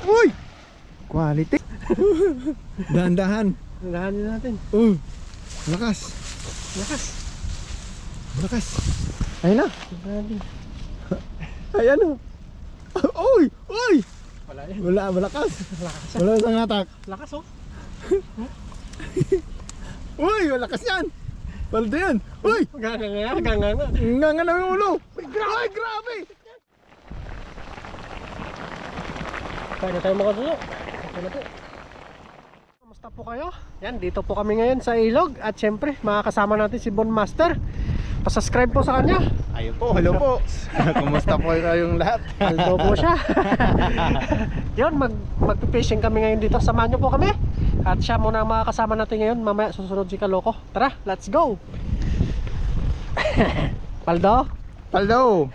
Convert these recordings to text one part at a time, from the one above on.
Uy! Quality. Dahan-dahan. Dahanin natin. Lakas. Lakas. Lakas. Ayun na. Dahanin. Ayan o. Uy! Uy! Wala yan. Wala, malakas. Lakas. Wala isang hatak. Lakas oh. Uy! Malakas yan. Paldo yan. Uy! Ganga. Nga na yung ulo. Ay, grabe! Kaya na tayo makadulo. Okay na po. Kamusta po kayo? Yan, dito po kami ngayon sa ilog. At syempre, makakasama natin si Bon Master. Pa-subscribe po sa kanya. Ayun po, hello po. Kumusta po kayong lahat? Aldo po siya. Yun, mag-fishing kami ngayon dito. Samahan nyo po kami. At siya muna ang makakasama natin ngayon. Mamaya susunod si Kaloko. Tara, let's go. Paldo. Paldo.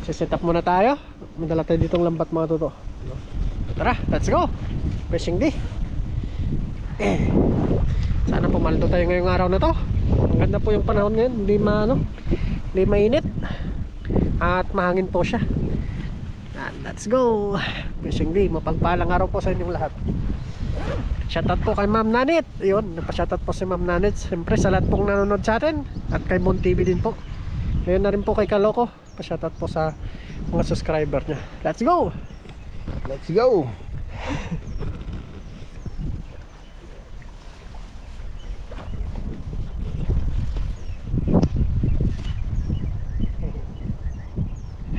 Set up muna tayo. Madala tayo ditong lambat mga toto. Tara, let's go. Fishing day. Sana pumaldo tayo ngayong araw na to. Ang ganda po yung panahon ngayon. Hindi mainit. At mahangin po siya. Let's go. Fishing day. Mapagpalang araw po sa inyong lahat. Shoutout po kay Ma'am Nanit. Yun, nagpa-shoutout po si Ma'am Nanit. Siyempre sa lahat pong nanonood sa atin. At kay Bon TV din po. Ngayon na rin po kay Kaloko. Pa-shoutout po sa mga subscriber niya. Let's go! Let's go.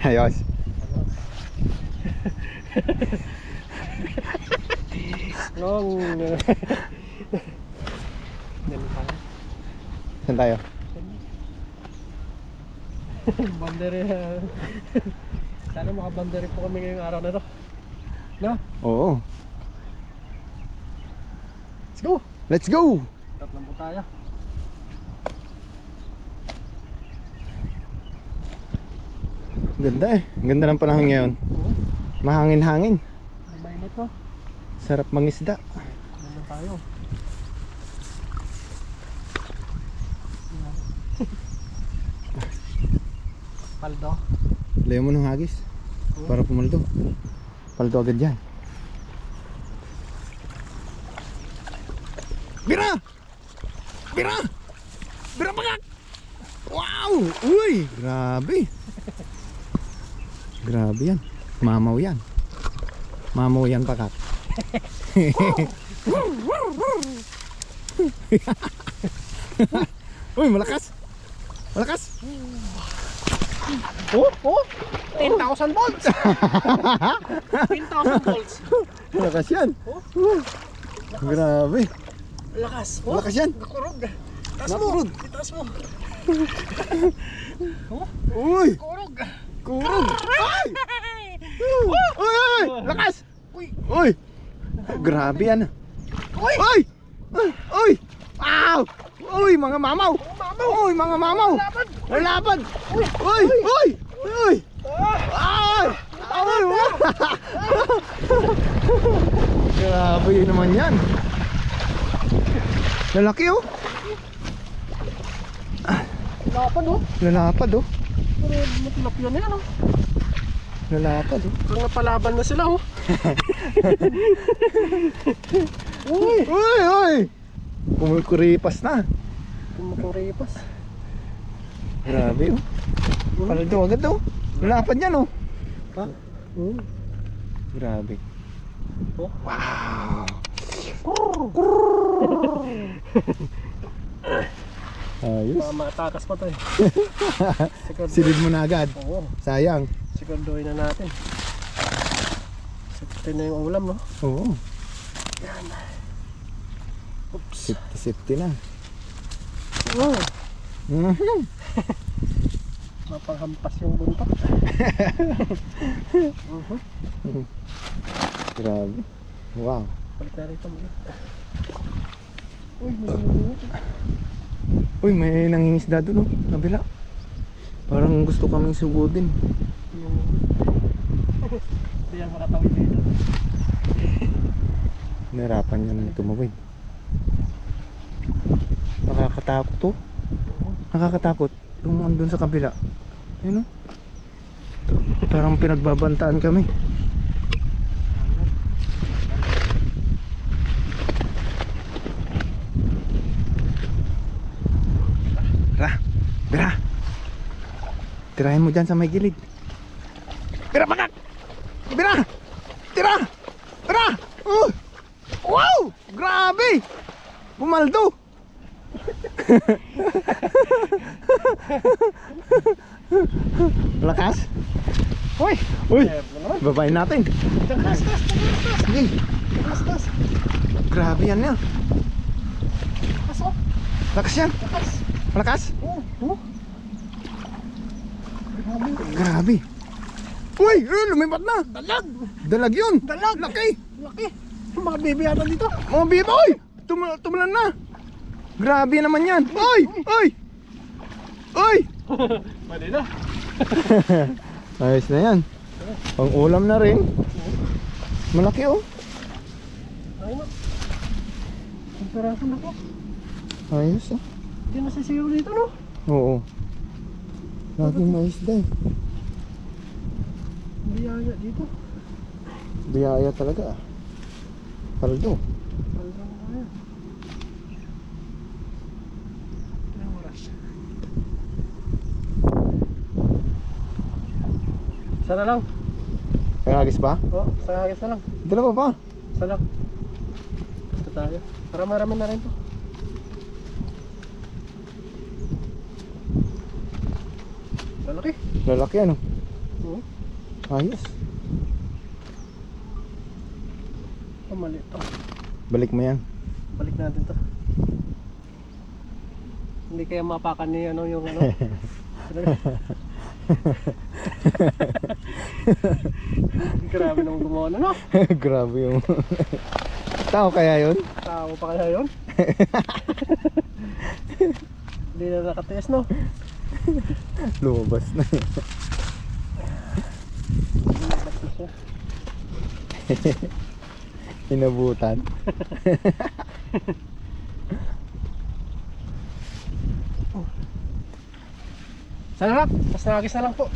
Ayos. Long. Saan tayo? Bandere. Sana makabandere po kami ngayong araw na to. No? Oo. Let's go! Let's go. Tatlan po tayo. Ganda eh. Ganda ng panahon ngayon. Mahangin-hangin. Ang mainit no? Sarap mangisda. Ano tayo? Paldo. Layo mo ng hagis para pumaldo. Paldo agad yan. Bira! Bira! Bira pagak! Wow! Uy! Grabe! Grabe yan. Mamaw yan. Mamaw yan pakak. Uy! Malakas! Malakas! Oh! 10,000 volts! 10,000 volts! Malakas yan! Grabe! Lakas! Malakas yan! Nakurog! Itaas mo! Nakurog! Itaas mo! Uy! Kurog! Kurog! Ay! Uy! Uy! Lakas! Uy! Uy! Grabe yan! Uy! Uy! Uy! Wow! Uy! Mga mamaw! Uy! Mga mamaw! Lalaban! Uy! Uy! Uy! Uy! Ay! Ay! Grabe yun naman yan! Lalaki oh! Lapad oh! Lalapad oh! Pero matilap yun yan oh! Lalapad oh! Parang napalaban na sila oh! Uy! Uy! Uy! Kumukuripas na! Kumukuripas! Grabe oh! Paldo agad oh! Lalapad yan oh! Ha? Grabe! Oh? Wow! Ayos! Matakas pa tayo. Silid mo na agad. Oo. Sayang. Siguraduhin na natin. Safety na yung ulam no? Oo. Yan. Oops. Safety na. Oh. Mhm. Mapanghampas yung buntot. Grabe. Wow. Balik na rito muna. Uy, may nangingisda doon oh. Kabila. Parang gusto kaming sugudin. Hindi yan makatawid dito. Nahirapan niya nang tumawid. Nakakatakot oh. Nakakatakot. Yung andun sa kabila. Ayun oh. Parang pinagbabantaan kami. Bira. Tirahin mo dyan sa may gilid. Bira, bagak! Bira! Tira! Bira! Wow! Grabe! Pumaldo! Lakas? Uy! Babayin natin. Sige. Grabe yan yan. Lakas yan. Malakas? Grabe. Uy! Lumipat na! Dalag! Dalag yun! Dalag! Laki! Laki! Mga bibi yata dito. Mga biba! Uy! Tumulan na! Grabe naman yan! Uy! Uy! Uy! Pwede na. Ayos na yan. Pang ulam na rin. Malaki oh. Ayun na. Ang peraso na po. Ayos oh. Hindi nasisigaw dito, no? Oo. Laging mais day. Biyaya dito. Biyaya talaga. Paldo. Paldo na tayo. Ilang oras? Sana lang. Kagagis ba? Oo, sa hagis na lang. Dalawa pa. Isa lang. Basta tayo. Para marami na rin to. Malaki. Lalaki ano? Oo. Ayos. Oh, mali to. Balik mo yan. Balik natin to. Hindi kaya mapakan ni ano yung ano. Grabe nang gumawa na, no? Grabe yung tao kaya yun? Tao pa kaya yun? Hindi na nakatiis, no? Lumabas na. Basta siya. Inabutan. Sana lang, mas nakagis na lang po.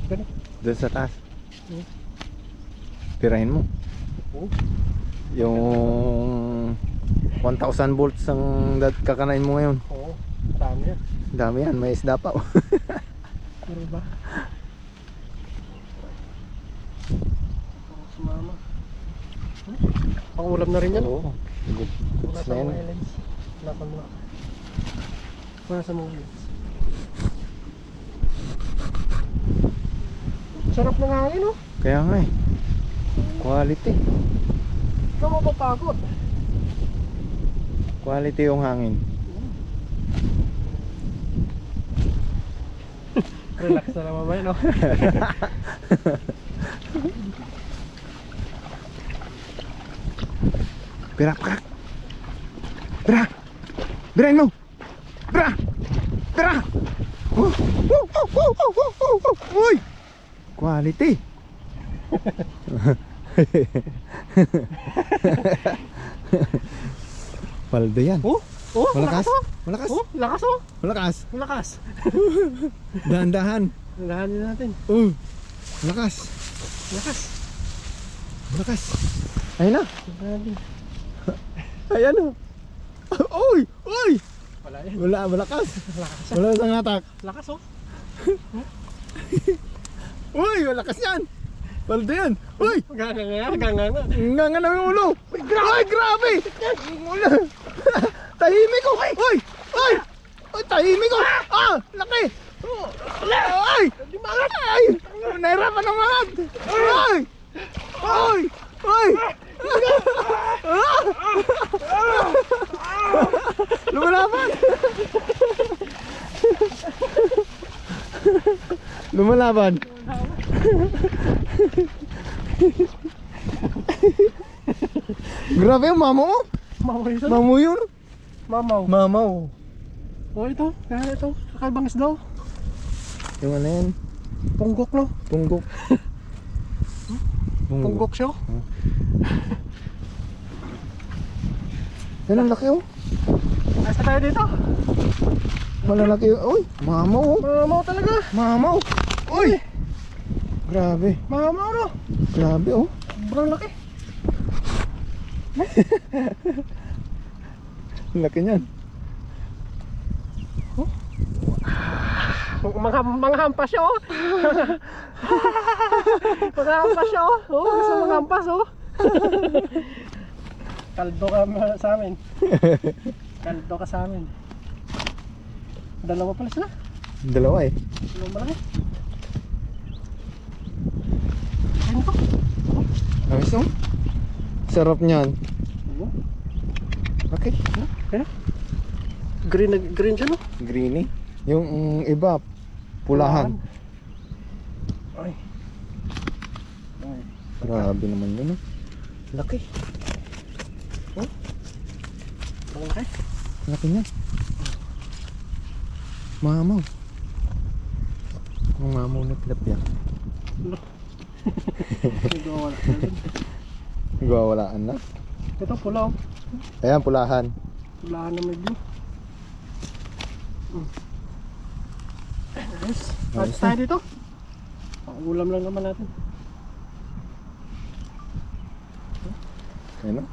Ganun. Doon sa taas. Tirahin mo. Yung 1,000 volts ang kakanain mo ngayon. Oo, dami yan. Dami yan, may isda pa oh. Pero ba? Sumama. Pangulam na rin yan. Oo. Good. Wala Goods sa na yan. mga lens. Wala pa mga. Wala sa mga lens. Sarap ng hangin, no? Kaya nga eh. Quality. Ikaw mapapagod. Quality yung hangin. Relax na naman ba yun, no? Bira, kak. Bira. Birain mo. Bira. Bira. Uy. Quality. Paldo yan. Oh, Malakas. oh. Malakas. Oh, lakas oh. Malakas. Malakas. Dahan-dahan. Lahanin natin. Malakas. Lakas. Malakas. Ayun na. Lahanin. Ayan o. Uy! Uy! Wala yan. Wala, malakas. Lakas. Wala isang hatak. Lakas oh. Uy! Malakas yan. Paldo yan. Uy! Ganga. Nga na yung ulo. Ay, grabe! Tahimik ko. Uy! Uy! Uy! Tahimik ko. Laki! Ay! Ay! Nahirapan ng mga. Ay! Ay! Ay! Lumalaban! Lumalaban! Grabe yung mamo mo! Mamaw yun. Mamo yun! Mamaw. Mamaw! Oh, ito. Kaya ito. Kakaibang isda. Yung ano yan? Punggok, no? Punggok. Punggok siya. Yan ang laki oh. Asa tayo dito? Malalaki oh. Uy! Mamaw oh. Mamaw talaga. Mamaw! Uy! Grabe. Mama, ano? Grabe oh. Sobrang laki. Laki niyan. Mga hampas siya oh. Mga hampas siya oh. Oh, gusto mga hampas oh. Kaldo ka sa amin. Kaldo ka sa amin. Dalawa pala sila. Dalawa eh. Dalawang malaki. Ayun ko. Ayos oh. Sarap niyan. Okay. Eh? Green na green siya no? Greeny. Yung iba pulahan. Ay. Ay. Grabe naman yun oh. Laki. Oh. Ang laki. Laki niyan. Mamaw. Ang mamaw na tilapia. Nagwawala. Gawalaan na. Ito pula oh. Ayan pulahan. Pulahan na medyo. Ayos. Ayos tayo dito. Pang-ulam lang naman natin. Ayan oh.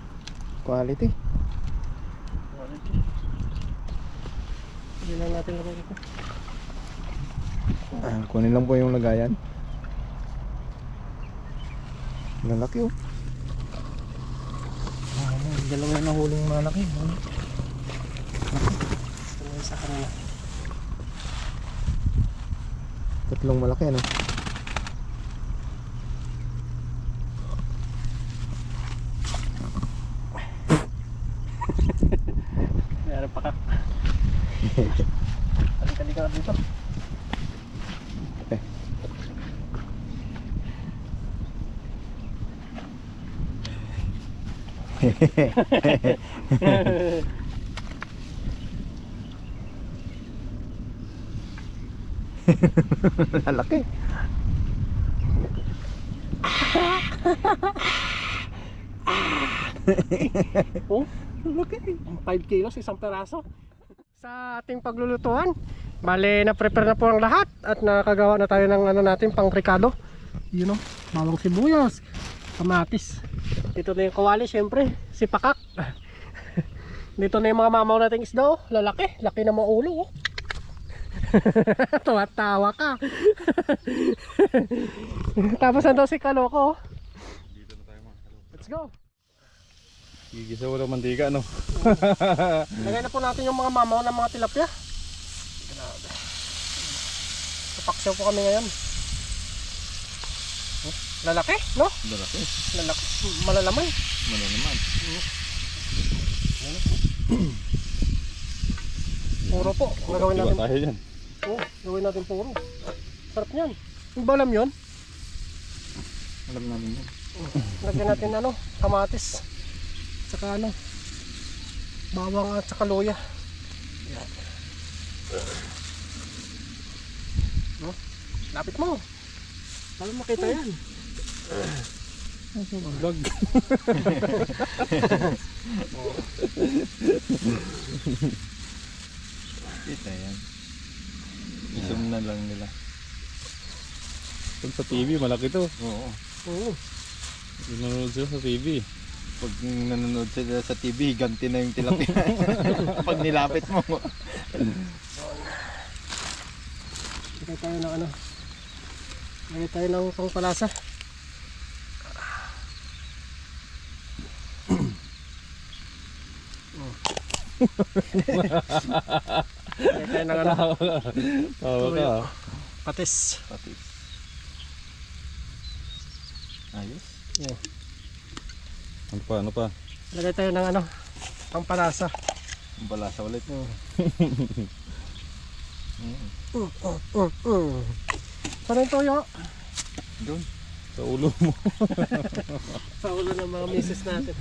Quality. Hindi lang natin lagay dito. Kunin lang po yung lagayan. Lalaki oh. Dalawa na huling malaki. Ito na isa kanina. Tatlong malaki ano. Mayroon pakak. Halika ka dito. Lalaki. Oh, laki. 5 kilos, isang peraso. Sa ating paglulutuan, bale na-prepare na po ang lahat at nakagawa na tayo ng ano natin pang ricado. Yun know, bawang sibuyas, kamatis. Dito na yung kawali, syempre, si pakak. Dito na yung mga mamaw nating isda, oh. Lalaki, laki na mga ulo, oh. Tawa-tawa ka. Tapos nandun si Kaloko, oh. Dito na tayo mga kaloko. Let's go. Gigisa wala mantika no. Lagay na po natin yung mga mamaw ng mga tilapia. Kapaksaw po kami ngayon. Oh, lalaki, no? Lalaki. Lalaki, malalaman. Ano naman? Puro po, gagawin Diba natin. tayo dyan? Oh, gawin natin puro. Sarap niyan. Yung ba alam yun? Alam namin yun. Lagyan natin ano, kamatis. Saka ano, bawang at saka luya. Yan. No? Lapit mo. Para makita yan. Vlog. Kita yan. I-zoom na lang nila. Pag sa TV, malaki to. Oo. Oo. Nanonood sila sa TV. Pag nanonood sila sa TV, ganti na yung tilapia. Pag nilapit mo. Lagay tayo ng ano. Lagay tayo ng pangpalasa. Lagay tayo ng ano. Tawa ka. Patis. Patis. Ayos. Yeah. Ano pa? Ano pa? Lagay tayo ng ano. Pangpalasa. Ang balasa ulit. Saan yung toyo? Doon. Sa ulo mo. Sa ulo ng mga misis natin.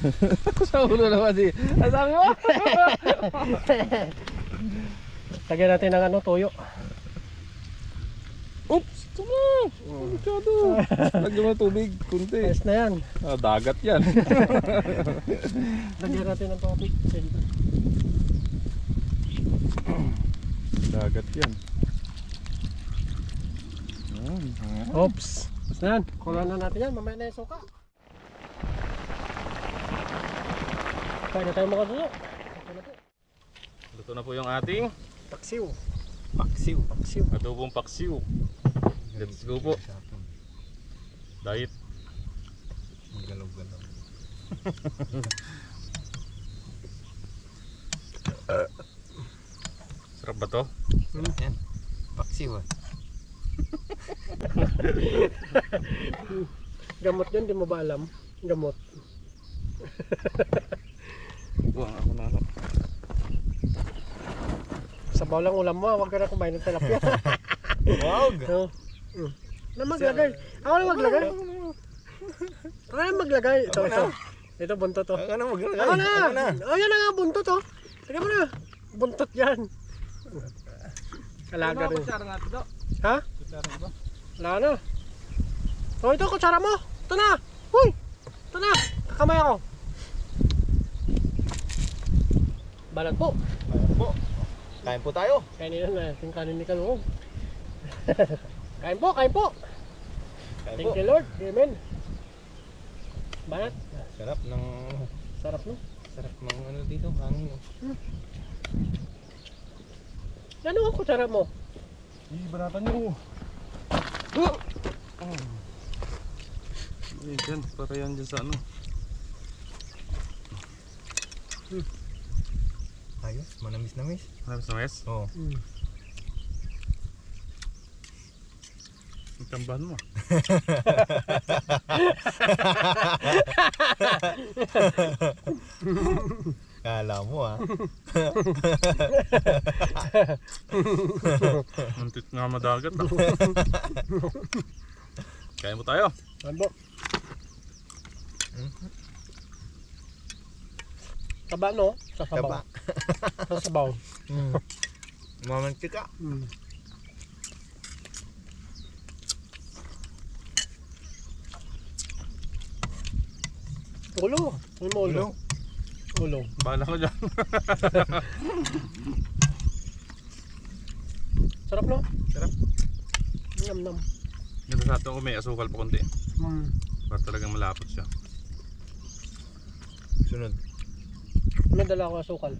Sa ulo naman di. Ang sabi mo? Lagyan natin ng ano, toyo. Oops! Tuma! Masyado. Lagyan mo ng tubig. Kunti. Ayos na yan. Ah, dagat yan. Lagyan natin ng tubig. Dagat yan. Oops. Basta yan, kulang na natin yan, mamaya na yung suka. Kaya na tayo mga dulo. Luto na po yung ating Paksiw. paksiw. Paksiw. Adobong paksiw. Let's go po. Diet. Magalaw-galaw. Sarap ba to? Yan. Paksiw ah. Gamot yun, di mo ba alam? Gamot. Buwang ako na ano. Sabaw lang ulam mo, huwag ka na kumain ng tilapia. Wag! No. Na maglagay. Ako na maglagay. Ako na maglagay. Ito, ito. Ito, buntot to. Ako na maglagay. Ako na! Oh, yan na nga, buntot to. Tignan mo na. Buntot yan. Kalaga rin. Kutsara nga ito. Ha? Kutsara nga ba? Wala na. Oh, ito, kutsara mo. Ito na. Huy! Ito na. Kakamay ako. Balat po. Ayan po. Kain po tayo. Kainin na natin kanin ni Kalungog. Kain po, kain po. Kain Thank po. you Lord. Amen. Banat. Sarap ng... Sarap no? Sarap ng ano dito. Hangin. Ano ang kutsara mo? Banatan nyo. Yan, para yan dyan sa ano. Ayos. Manamis-namis. Harap sa mes. Oo. Ang tambahan mo. Kala mo ah. Muntit nga madagat. Kaya mo tayo. Ano? Taba no? Sa sabaw. Taba. Sa sabaw. Mamantika. Ulo. Ano mo ulo? Ulo. Bahala ka dyan. Sarap no? Sarap. Nam-nam. Ganda sa atin ko may asukal pa konti. Para talagang malapot siya. Sunod. May dala ako asukal.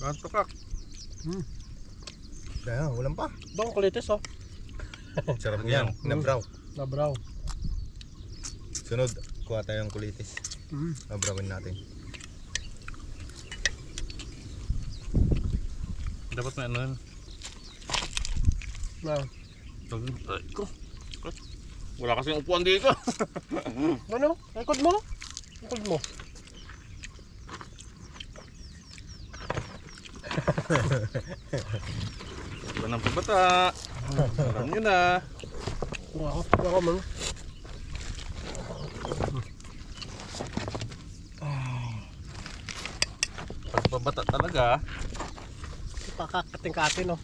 Kanto kak. Kaya, walang pa. Bang kulitis oh. Sarap niyan. Nabraw. Nabraw. Sunod, kuha tayo ng kulitis. Nabrawin natin. Dapat may ano yun. Na. Ay ko. Wala kasing upuan dito. Ano? Ikod mo? Ikod mo. Iba ng pabata. Alam nyo na. Ako man. Pagpabata talaga. Pakakating-kating no.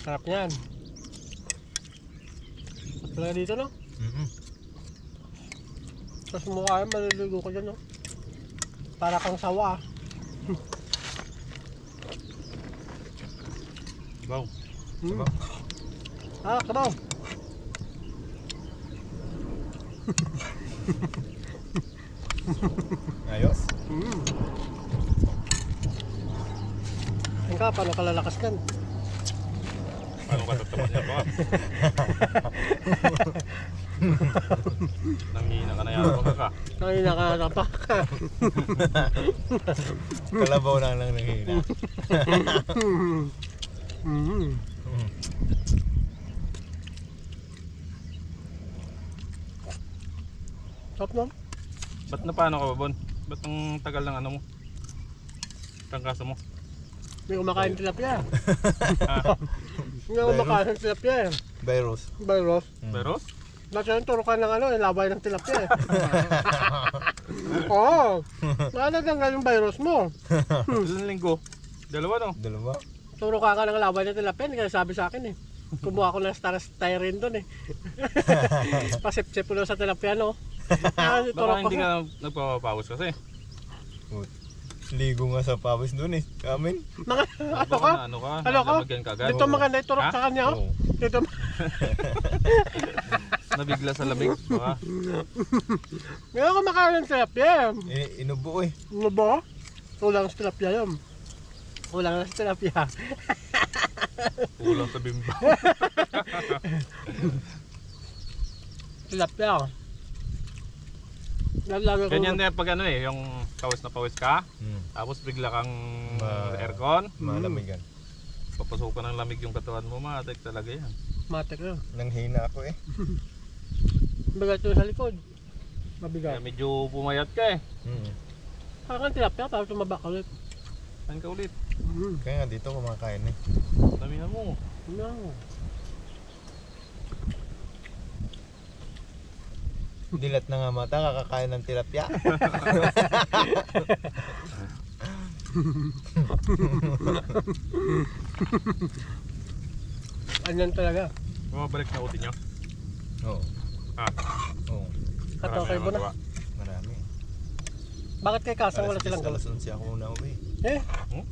Sarap yan. Wala dito no? Tapos mukha yan, maliligo ka dyan no? Para kang sawa. Wow. Sabaw. Ah, kabaw. Ayos. Yan ka, paano ka lalakas kan? Paano ka tataman niya ba? Nangihina ka na yata ka. Ay, nakatapak ka. Kalabaw lang nanghina. Sarap no? Ba't na paano ka ba, Bon? Ba't ang tagal ng ano mo? Tangkaso mo? Hindi kumakain tilapia. Hindi kumakain tilapia eh. Virus. Virus. Virus? Nasa yung turukan ng ano, labay ng tilapia eh. Oo. Nakatanggal yung virus mo. Isang linggo. Dalawa no? Dalawa. Turukan ka ng labay ng tilapia, hindi ka sabi sa akin eh. Kumuha ko ng styrene doon eh. Pasip-sip ko lang sa tilapia, no? Baka hindi ka nagpapapawis kasi. Ligo nga sa pawis doon eh. Amin. Mga, ano ka? Ano ka? Ano ka? Nalabagyan ka agad. Dito maganda iturok Ha? sa kanya, oh. Oo. Dito. Nabigla sa lamig. Baka. Ngayon ko makain ng tilapia. Inubo eh. Ano ba? Kulang sa tilapia yun. Kulang sa tilapia. Kulang sa bimba. Tilapia. Lalaga ko. Ganyan din pag ano eh, yung pawis na pawis ka. Hmm. Tapos bigla kang Ma- aircon. Malamigan. Papasukan ng lamig yung katawan mo, matik talaga yan. Matik yun. Nanghina ako eh. Mabigat yun sa likod. Kaya Mabigat. medyo pumayat ka eh. Parang tilapia, parang tumaba ka ulit. Saan ka ulit? Kaya nga dito kumakain eh. Damihan mo. No. Dilat na nga mata, kakakain ng tilapia. Anyan talaga. Bumabalik na utin nyo. Oo. Ha? Oo. Kato kayo mo na. Marami. Bakit kay Kasang wala silang Alas galas? 11 ako muna uwi. Eh? Hmm?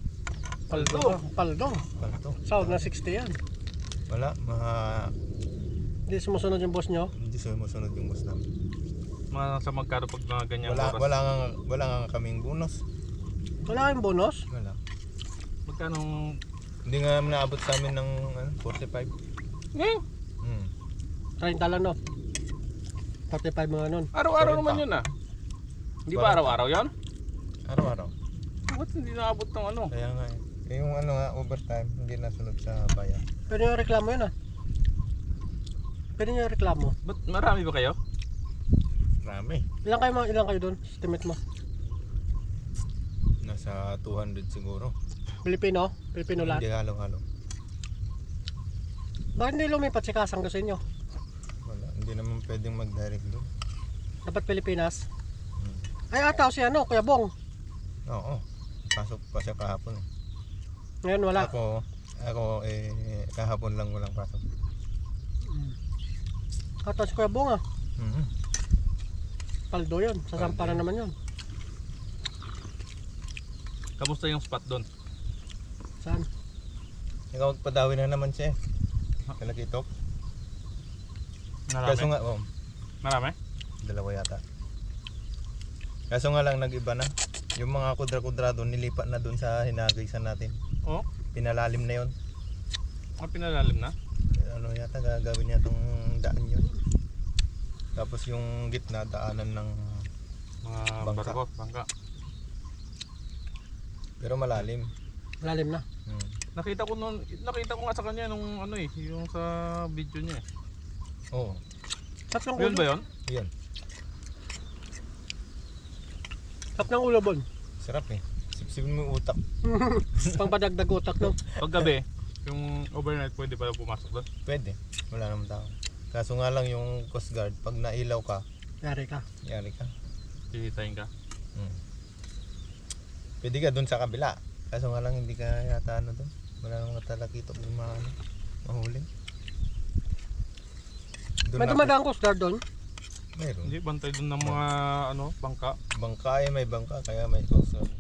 Paldo. Paldo. Palto. Sahod na 60 yan. Wala, Hindi sumusunod yung boss nyo. hindi sumusunod yung boss namin. Mga nasa magkano pag mga ganyan oras? Wala nga kaming bonus. Wala kayong bonus. Wala. Magkano? Hindi nga naabot sa amin ng 45. Hmm. 30 lang, no? 45 mga nun. Araw-araw 40. naman yun ah. Hindi ba 40. araw-araw yan? Araw-araw. Ba't hindi naabot ng ano? Kaya nga eh. Yung ano nga, overtime, hindi nasunod sa bayan. Pwede nyo reklamo yun, ah. Pwede nyo reklamo. Ba't marami ba kayo? Marami. Ilan kayo doon? Estimate mo. Nasa 200 siguro. Pilipino? Pilipino lahat. Hindi halo-halo. Bakit hindi lumipat si Kasang doon sa inyo? Wala. Hindi naman pwedeng mag-direct doon. Dapat Pilipinas? Ay, ata si ano, Kuya Bong. Oo. Pasok pa siya kahapon eh. Ngayon wala. Ako kahapon lang walang pasok. Ata si Kuya Bong, ah. Mhm. Paldo yun. Sasampa na naman yun. Kamusta yung spot doon? Saan? Ikaw magpadawi na naman siya eh. Kalakitok. Marami? Kaso nga, Marami? dalawa yata. Kaso nga lang nag-iba na. Yung mga kudra-kudra doon, nilipat na doon sa hinagaysan natin. Oo? Pinalalim na yon. Pinalalim na? Ano yata gagawin niya tong daan yun. Tapos yung gitna daanan ng Mga Bangka. barko, bangka. pero malalim. Lalim na. Nakita ko nga sa kanya nung ano eh, yung sa video niya eh. Oo. Tatlong Yun ulo. ba yun? Yun. Tatlong ulo, Bon. Sarap eh. Sipsipin mo yung utak. Pang padagdag utak, no? Pag gabi, yung overnight pwede pala pumasok doon. Pwede. Wala naman tao. Kaso nga lang yung Coast Guard, pag nailaw ka, Yari ka. yari ka. Tititayin ka. Pwede ka dun sa kabila. Kaso nga lang hindi ka yata ano dun. Wala namang talakitok yung mga ano, mahuli. Doon May na- dumadaan Coast Guard doon. Mayroon. Hindi, bantay doon ng mga ano, bangka. Bangka eh, may bangka kaya may Coast Guard.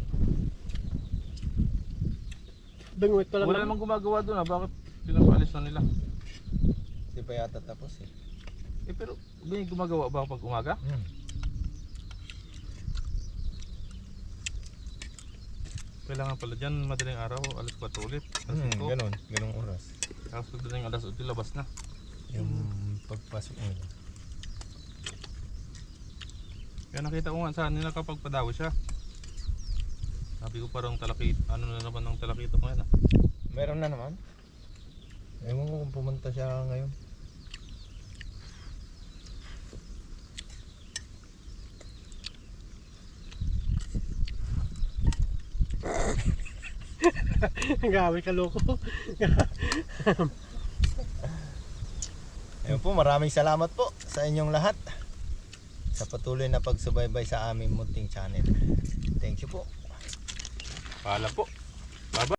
Bingwit pa lang. Wala namang gumagawa doon ah, bakit pinapaalis na nila? Hindi pa yata tapos eh. Eh pero may gumagawa ba pag umaga? Kailangan pala dyan, madaling araw, alas 4 ulit. Alas 5. Ganong oras. Tapos pagdating alas 8, labas na. Yung pagpasok nila. Kaya nakita ko nga saan nila kapag padawi siya. Sabi ko parang talakit, ano na naman ng talakito ngayon ah. Meron na naman. Ewan ko kung pumunta siya ngayon. Gawi ka, loko. Ayun po, maraming salamat po sa inyong lahat sa patuloy na pagsubaybay sa aming munting channel. Thank you po. Paalam po.